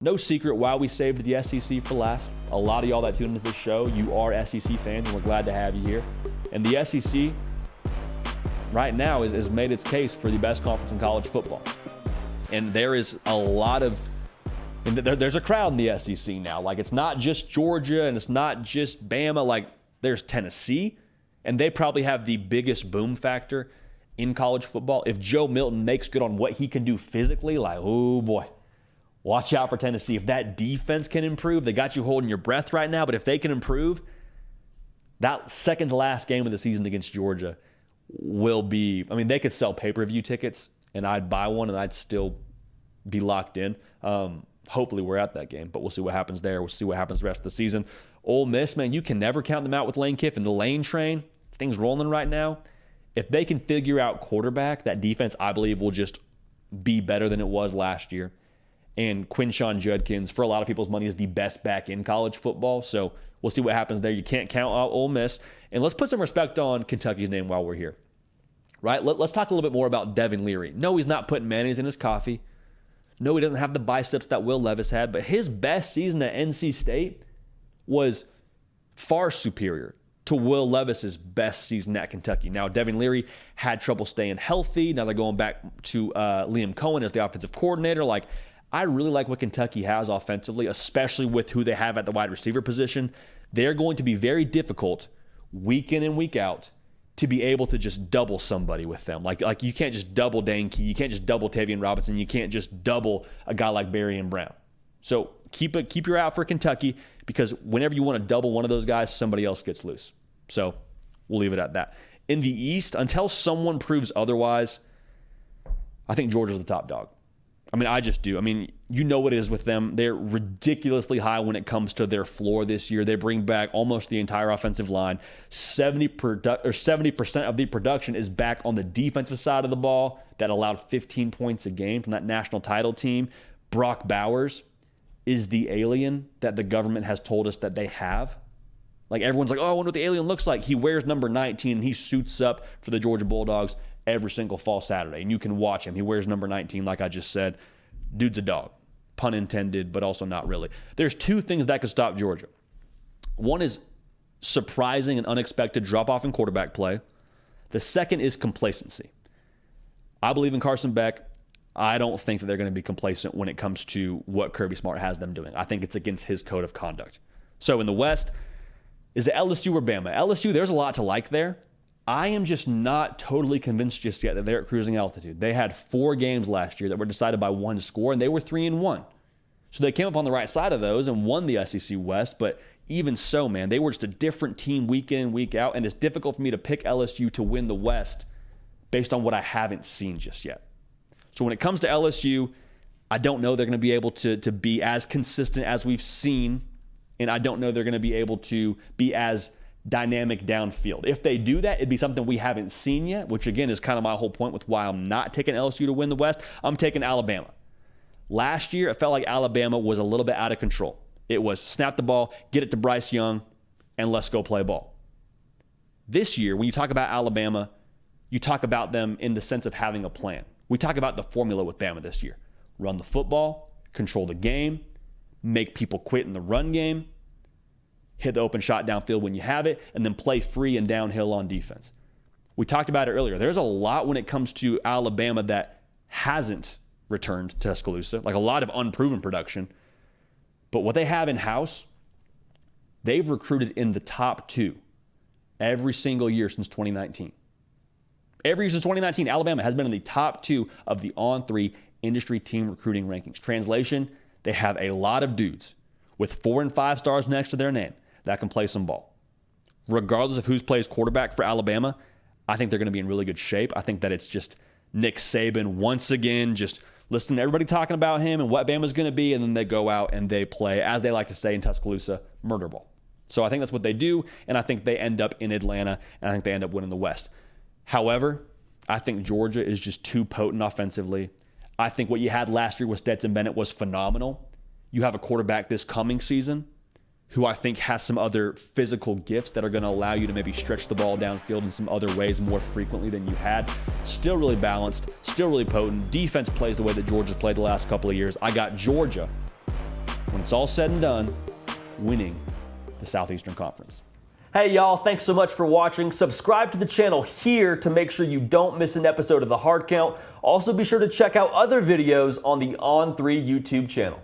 No secret why we saved the SEC for last. A lot of y'all that tune into this show, you are SEC fans, and we're glad to have you here. And the SEC right now has made its case for the best conference in college football. And there is a lot of, and there's a crowd in the SEC now. Like, it's not just Georgia and it's not just Bama. Like, there's Tennessee, and they probably have the biggest boom factor in college football. If Joe Milton makes good on what he can do physically, like, oh boy, watch out for Tennessee. If that defense can improve, they got you holding your breath right now, but if they can improve, that second to last game of the season against Georgia will be, I mean, they could sell pay-per-view tickets, and I'd buy one, and I'd still be locked in. Hopefully we're at that game, but we'll see what happens there. We'll see what happens the rest of the season. Ole Miss, man, you can never count them out with Lane Kiffin. The Lane train, things rolling right now. If they can figure out quarterback, that defense, I believe, will just be better than it was last year. And Quinshon Judkins, for a lot of people's money, is the best back in college football. So we'll see what happens there. You can't count out Ole Miss. And let's put some respect on Kentucky's name while we're here. Right? Let's talk a little bit more about Devin Leary. No, he's not putting mayonnaise in his coffee. No, he doesn't have the biceps that Will Levis had. But his best season at NC State was far superior to Will Levis's best season at Kentucky. Now, Devin Leary had trouble staying healthy. Now they're going back to Liam Cohen as the offensive coordinator. Like, I really like what Kentucky has offensively, especially with who they have at the wide receiver position. They're going to be very difficult week in and week out to be able to just double somebody with them. Like you can't just double Dane Key. You can't just double Tavian Robinson. You can't just double a guy like Berrien Brown. So keep your eye out for Kentucky, because whenever you want to double one of those guys, somebody else gets loose. So we'll leave it at that. In the East, until someone proves otherwise, I think Georgia's the top dog. I mean, I just do. I mean, you know what it is with them. They're ridiculously high when it comes to their floor this year. They bring back almost the entire offensive line. 70% of the production is back on the defensive side of the ball that allowed 15 points a game from that national title team. Brock Bowers is the alien that the government has told us that they have. Like, everyone's like, oh, I wonder what the alien looks like. He wears number 19, and he suits up for the Georgia Bulldogs every single fall Saturday. And you can watch him. He wears number 19, like I just said. Dude's a dog. Pun intended, but also not really. There's two things that could stop Georgia. One is surprising and unexpected drop-off in quarterback play. The second is complacency. I believe in Carson Beck. I don't think that they're going to be complacent when it comes to what Kirby Smart has them doing. I think it's against his code of conduct. So in the West, is it LSU or Bama? LSU, there's a lot to like there. I am just not totally convinced just yet that they're at cruising altitude. They had 4 games last year that were decided by 1 score, and they were 3-1. So they came up on the right side of those and won the SEC West, but even so, man, they were just a different team week in and week out, and it's difficult for me to pick LSU to win the West based on what I haven't seen just yet. So when it comes to LSU, I don't know they're going to be able to be as consistent as we've seen, and I don't know they're going to be able to be as dynamic downfield. If they do that, it'd be something we haven't seen yet, which again is kind of my whole point with why I'm not taking LSU to win the West. I'm taking Alabama. Last year, it felt like Alabama was a little bit out of control. It was snap the ball, get it to Bryce Young, and let's go play ball. This year, when you talk about Alabama, you talk about them in the sense of having a plan. We talk about the formula with Bama this year. Run the football, control the game, make people quit in the run game, hit the open shot downfield when you have it, and then play free and downhill on defense. We talked about it earlier. There's a lot when it comes to Alabama that hasn't returned to Tuscaloosa, like a lot of unproven production. But what they have in-house, they've recruited in the top 2 every single year since 2019. Every year since 2019, Alabama has been in the top 2 of the On3 industry team recruiting rankings. Translation, they have a lot of dudes with 4 and 5 stars next to their name that can play some ball. Regardless of who plays quarterback for Alabama, I think they're going to be in really good shape. I think that it's just Nick Saban once again just listening to everybody talking about him and what Bama's going to be, and then they go out and they play, as they like to say in Tuscaloosa, murder ball. So I think that's what they do, and I think they end up in Atlanta, and I think they end up winning the West. However, I think Georgia is just too potent offensively. I think what you had last year with Stetson Bennett was phenomenal. You have a quarterback this coming season who I think has some other physical gifts that are going to allow you to maybe stretch the ball downfield in some other ways more frequently than you had. Still really balanced, still really potent. Defense plays the way that Georgia's played the last couple of years. I got Georgia when it's all said and done, winning the Southeastern Conference. Hey y'all, thanks so much for watching. Subscribe to the channel here to make sure you don't miss an episode of The Hard Count. Also be sure to check out other videos on the On3 YouTube channel.